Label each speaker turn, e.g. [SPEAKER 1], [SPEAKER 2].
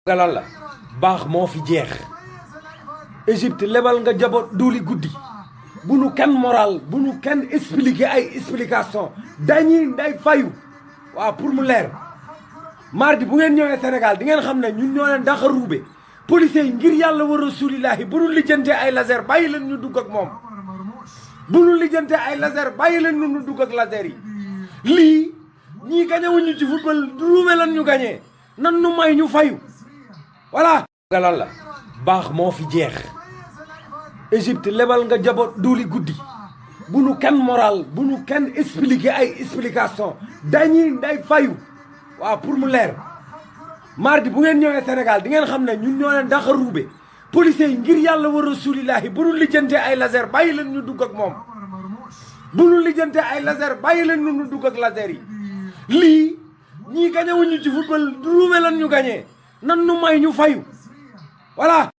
[SPEAKER 1] galal la baax moo fi jeex Égypte lebal nga jaboot duuli guddi bu nu kenn moral bu nu kenn expliqué ay explication dañuy day fayu waaw pour mu leer mardi bu ngeen ñëwee Sénégal di ngeen xam ne ñun ñoo leen daxa ruube policiers yi ngir yàlla wa rasulillahi bu nu lijjantee ay laser bàyyi leen ñu dugg ak moom bu nu lijjantee ay laser bàyyi leen ñu dugg ak laser yi lii ñii gañewuñu ci football ruube lan ñu gañee nan nu may ñu fayu voilà galal la baax moo fi jeex Égypte lebal nga jaboot duuli guddi bu nu kenn moral bu nu kenn expliqué ay explication dañuy day fayu waaw pour mu leer mardi bu ngeen ñëwee Sénégal di ngeen xam ne ñun ñoo leen daxa ruube policiers yi ngir yàlla wa rasulillahi bu nu lijjantee ay laser bàyyi leen ñu dugg ak moom bu nu lijjantee ay laser bàyyi leen ñu dugg ak laser yi lii ñii gañewuñu ci football ruube lan ñu gañee nan nu may ñu fayu voilà